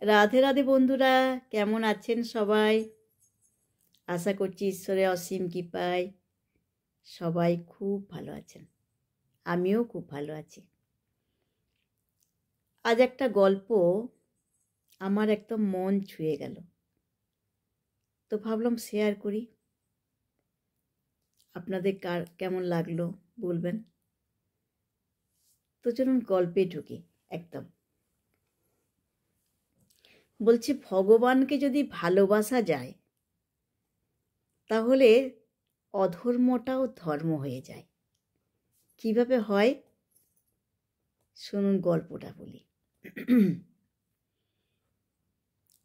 রাধে রাধে বন্ধুরা, কেমন আছেন সবাই? আশা করছি ঈশ্বরের অসীম কৃপায় সবাই খুব ভালো আছেন। আমিও খুব ভালো আছি। আজ একটা গল্প আমার একদম মন ছুঁয়ে গেল, তো ভাবলাম শেয়ার করি। আপনাদের কেমন লাগলো বলবেন। তো চলুন গল্পে ঢুকি। একদম বলছি, ভগবানকে যদি ভালোবাসা যায় তাহলে অধর্মটাও ধর্ম হয়ে যায়। কিভাবে হয় শুনুন, গল্পটা বলি।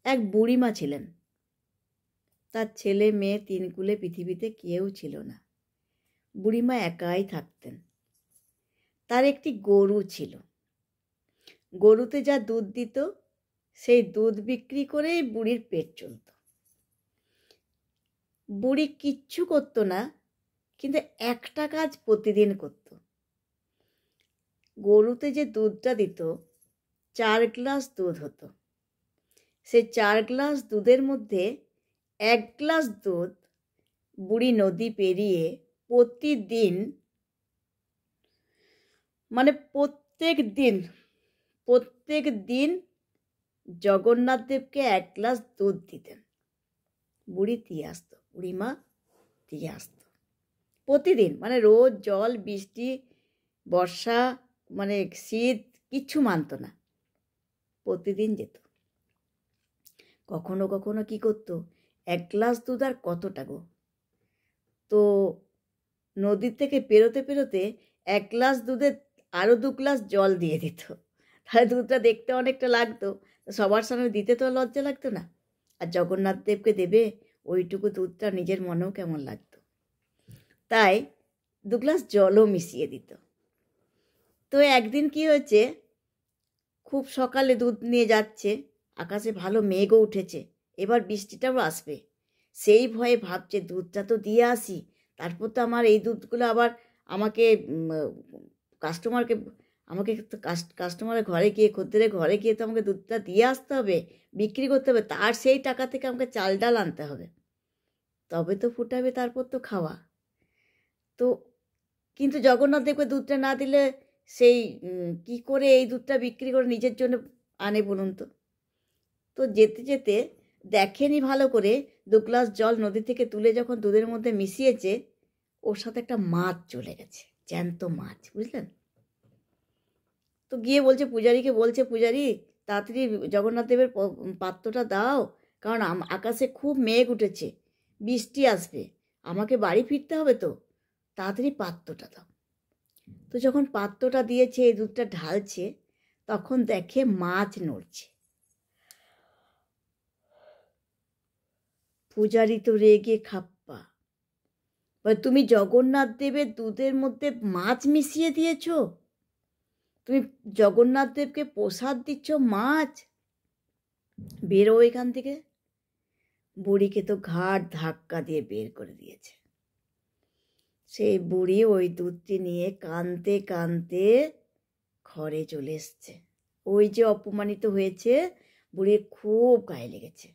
এক বুড়িমা ছিলেন। তার ছেলে মেয়ে তিন কুলে পৃথিবীতে কেউ ছিল না। বুড়িমা একাই থাকতেন। তার একটি গরু ছিল। গরুতে যা দুধ দিত সেই দুধ বিক্রি করেই বুড়ির পেট চলত। বুড়ি কিচ্ছু করতো না, কিন্তু একটা কাজ প্রতিদিন করত। গরুতে যে দুধটা দিত 4 গ্লাস দুধ হতো। সেই 4 গ্লাস দুধের মধ্যে 1 গ্লাস দুধ বুড়ি নদী পেরিয়ে প্রতিদিন, মানে প্রত্যেক দিন জগন্নাথ দেবকে 1 গ্লাস দুধ দিতেন। বুড়ি দিয়ে আসতো, বুড়িমা দিয়ে আসতো প্রতিদিন। মানে রোজ জল বৃষ্টি বর্ষা মানে শীত কিচ্ছু মানত না, প্রতিদিন যেত। কখনো কখনো কি করতো, 1 গ্লাস দুধ আর কতটা গো, তো নদীর থেকে পেরোতে পেরোতে 1 গ্লাস দুধে আরও 2 গ্লাস জল দিয়ে দিত। তাহলে দুধটা দেখতে অনেকটা লাগতো, সবার সামনে দিতে তো লজ্জা লাগতো না। আর জগন্নাথ দেবকে দেবে ওইটুকু দুধটা নিজের মনেও কেমন লাগতো, তাই 2 গ্লাস জলও মিশিয়ে দিত। তো একদিন কি হয়েছে, খুব সকালে দুধ নিয়ে যাচ্ছে, আকাশে ভালো মেঘও উঠেছে, এবার বৃষ্টিটাও আসবে। সেই ভয়ে ভাবছে দুধটা তো দিয়ে আসি, তারপর তো আমার এই দুধগুলো আবার আমাকে কাস্টমারকে আমাকে কাস্টমারের ঘরে গিয়ে, খদ্দেরের ঘরে গিয়ে তো আমাকে দুধটা দিয়ে আসতে হবে, বিক্রি করতে হবে, তার সেই টাকা থেকে আমাকে চাল ডাল আনতে হবে, তবে তো ফুটাবে, তারপর তো খাওয়া। তো কিন্তু জগন্নাথ দেবকে দুধটা না দিলে সেই কি করে এই দুধটা বিক্রি করে নিজের জন্য আনে বলুন তো। তো যেতে যেতে দেখেনি ভালো করে, 2 গ্লাস জল নদী থেকে তুলে যখন দুধের মধ্যে মিশিয়েছে, ওর সাথে একটা মাছ চলে গেছে, জ্যান্ত মাছ, বুঝলেন। তো গিয়ে বলছে পূজারীকে, বলছে পূজারী তাড়াতাড়ি জগন্নাথ দেবের পাত্রটা দাও, কারণ আকাশে খুব মেঘ উঠেছে, বৃষ্টি আসবে, আমাকে বাড়ি ফিরতে হবে, তো তাড়াতাড়ি পাত্রটা দাও। তো যখন পাত্রটা দিয়েছে, এই দুধটা ঢালছে, তখন দেখে মাছ নড়ছে। পূজারী তো রেগে খাপ্পা, তুমি জগন্নাথ দেবের দুধের মধ্যে মাছ মিশিয়ে দিয়েছ, তুমি জগন্নাথ দেবকে প্রসাদ দিচ্ছ মাছ, বেরো এখান থেকে। বুড়িকে তো ঘাট ধাক্কা দিয়ে বের করে দিয়েছে। সেই বুড়ি ওই দুধটি নিয়ে কাঁদতে কাঁদতে ঘরে চলে এসছে। ওই যে অপমানিত হয়েছে, বুড়ির খুব গায়ে লেগেছে।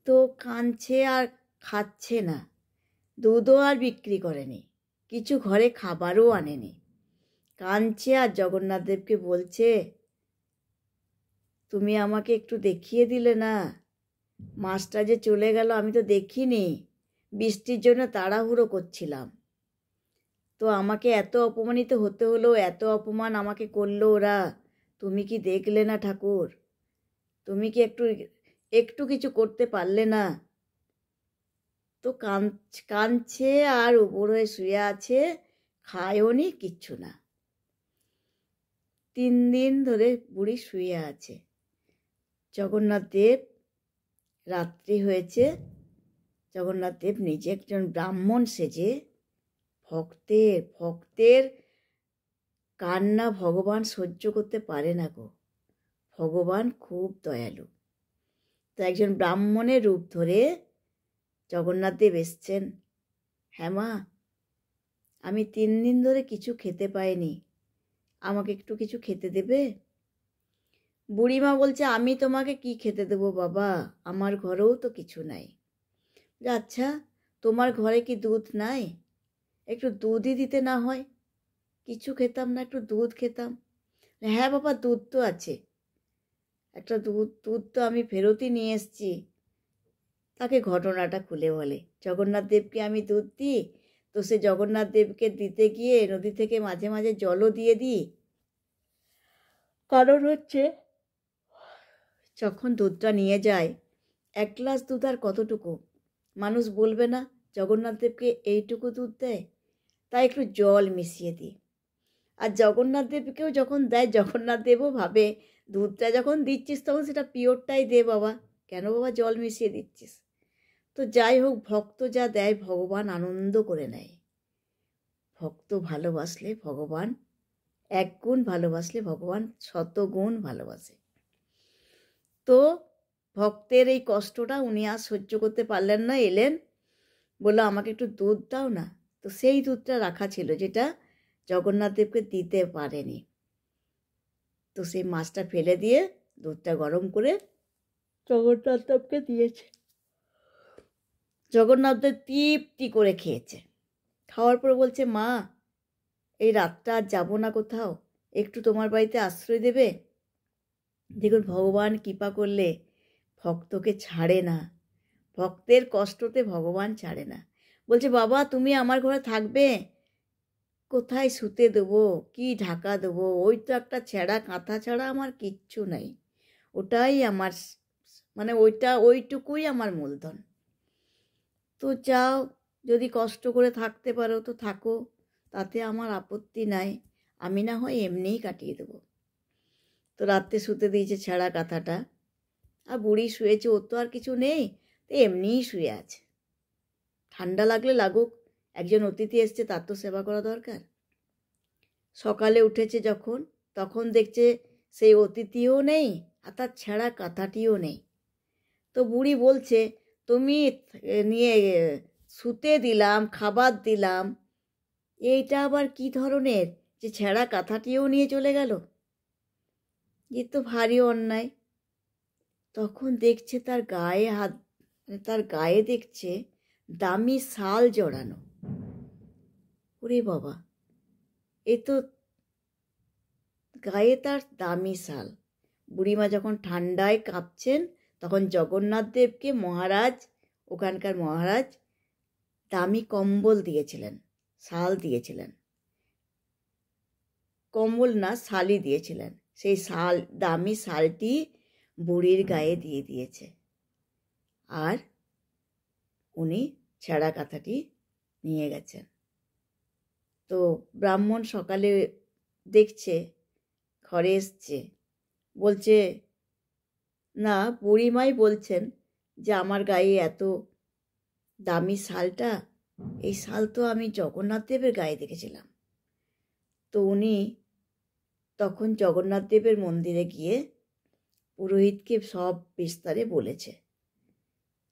তো কাঁদছে আর খাচ্ছে না, দুধও আর বিক্রি করেনি, কিছু ঘরে খাবারও আনেনি, কাঁদছে আর জগন্নাথ দেবকে বলছে, তুমি আমাকে একটু দেখিয়ে দিলে না, মাছটা যে চলে গেল আমি তো দেখিনি, বৃষ্টির জন্য তাড়াহুড়ো করছিলাম, তো আমাকে এত অপমানিত হতে হলো, এত অপমান আমাকে করলো ওরা, তুমি কি দেখলে না ঠাকুর, তুমি কি একটু কিছু করতে পারলে না। তো কাঁদছে আর উপর হয়ে শুয়ে আছে, খায়ও নি, কিচ্ছু না। 3 দিন ধরে বুড়ি শুয়ে আছে। জগন্নাথ দেব, রাত্রি হয়েছে, জগন্নাথ দেব নিজে একজন ব্রাহ্মণ সেজে ভক্তের কান্না ভগবান সহ্য করতে পারে না গো, ভগবান খুব দয়ালু। তো একজন ব্রাহ্মণের রূপ ধরে জগন্নাথ দেব এসছেন। হ্যাঁ মা, আমি 3 দিন ধরে কিছু খেতে পাইনি, আমাকে একটু কিছু খেতে দেবে। বুড়িমা বলছে, আমি তোমাকে কি খেতে দেবো বাবা, আমার ঘরেও তো কিছু নাই। আচ্ছা, তোমার ঘরে কি দুধ নাই? একটু দুধই দিতে না হয়। কিছু খেতাম না, একটু দুধ খেতাম। হ্যাঁ বাবা, দুধ তো আছে, একটা দুধ তো আমি ফেরতই নিয়ে এসেছি। তাকে ঘটনাটা খুলে বলে, জগন্নাথ দেবকে আমি দুধ দিই, তো সে জগন্নাথ দেবকে দিতে গিয়ে নদী থেকে মাঝে মাঝে জলও দিয়ে দিই। কারণ হচ্ছে যখন দুধটা নিয়ে যায়, 1 গ্লাস দুধ আর কতটুকু, মানুষ বলবে না জগন্নাথ দেবকে এইটুকু দুধ দেয়, তাই একটু জল মিশিয়ে দিই। আর জগন্নাথ দেবকেও যখন দেয়, জগন্নাথ দেবও ভাবে দুধটা যখন দিচ্ছিস তখন সেটা পিওরটাই দে বাবা, কেন বাবা জল মিশিয়ে দিচ্ছিস। তো যাই হোক, ভক্ত যা দেয় ভগবান আনন্দ করে নেয়। ভক্ত ভালোবাসলে ভগবান 1 গুণ ভালোবাসলে ভগবান 100 গুণ ভালোবাসে। তো ভক্তের এই কষ্টটা উনি আর সহ্য করতে পারলেন না, এলেন, বললো আমাকে একটু দুধ দাও না। তো সেই দুধটা রাখা ছিল যেটা জগন্নাথ দেবকে দিতে পারেনি। তো সেই মাছটা ফেলে দিয়ে দুধটা গরম করে জগন্নাথ দেবকে দিয়েছে। জগন্নাথ দেব তৃপ্তি করে খেয়েছে। খাওয়ার পর বলছে, মা এই রাতটা আর যাবো না কোথাও, একটু তোমার বাড়িতে আশ্রয় দেবে? দেখুন, ভগবান কৃপা করলে ভক্তকে ছাড়ে না, ভক্তের কষ্টতে ভগবান ছাড়ে না। বলছে, বাবা তুমি আমার ঘরে থাকবে, কোথায় শুতে দেবো, কি ঢাকা দেবো, ওই তো একটা ছেঁড়া কাঁথা ছাড়া আমার কিচ্ছু নাই, ওটাই আমার, মানে ওইটুকুই আমার মূলধন। তো যাও, যদি কষ্ট করে থাকতে পারো তো থাকো, তাতে আমার আপত্তি নাই, আমি না হয় এমনিই কাটিয়ে দেবো। তো রাত্রে শুতে দিয়েছে ছেঁড়া কাঁথাটা, আর বুড়ি শুয়েছে, ওর তো আর কিছু নেই, তো এমনিই শুয়ে আছে। ঠান্ডা লাগলে লাগুক, একজন অতিথি এসছে, তার তো সেবা করা দরকার। সকালে উঠেছে যখন, তখন দেখছে সেই অতিথিও নেই আর তার ছেঁড়া কাঁথাটিও নেই। তো বুড়ি বলছে, তুমি নিয়ে শুতে দিলাম, খাবার দিলাম, এইটা আবার কি ধরনের যে ছেঁড়া কাঁথাটিও নিয়ে চলে গেল, এ তো ভারী অন্যায়। তখন দেখছে তার গায়ে তার গায়ে দেখছে দামি শাল জড়ানো। ওরে বাবা, এ তো গায়ে তার দামি শাল। বুড়িমা যখন ঠান্ডায় কাঁপছেন, তখন জগন্নাথ দেবকে মহারাজ, ওখানকার মহারাজ দামি কম্বল দিয়েছিলেন, শাল দিয়েছিলেন, কম্বল না শালই দিয়েছিলেন। সেই শাল, দামি শালটি বুড়ির গায়ে দিয়ে দিয়েছে, আর উনি ছেঁড়া কাঁথাটি নিয়ে গেছেন। তো ব্রাহ্মণ সকালে দেখছে, ঘরে এসছে, বলছে, না বুড়িমাই বলছেন যে আমার গায়ে এত দামি শালটা, এই শাল তো আমি জগন্নাথ দেবের গায়ে দেখেছিলাম। তো উনি তখন জগন্নাথ দেবের মন্দিরে গিয়ে পুরোহিতকে সব বিস্তারে বলেছে।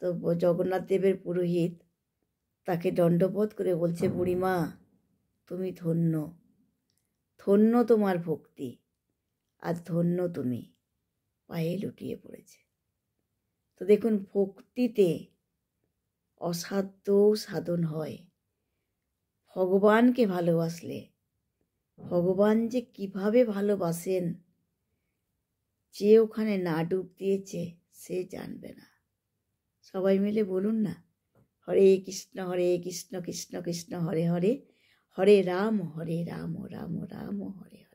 তো জগন্নাথ দেবের পুরোহিত তাকে দণ্ডবোধ করে বলছে, বুড়িমা তুমি ধন্য, ধন্য তোমার ভক্তি, আর ধন্য তুমি, পায়ে লুটিয়ে পড়েছে। তো দেখুন, ভক্তিতে অসাধ্য সাধন হয়। ভগবানকে ভালোবাসলে ভগবান যে কিভাবে ভালোবাসেন, যে ওখানে না ডুব দিয়েছে সে জানবে না। সবাই মিলে বলুন না, হরে কৃষ্ণ কৃষ্ণ কৃষ্ণ হরে হরে, হরে রাম রাম রাম হরে হরে।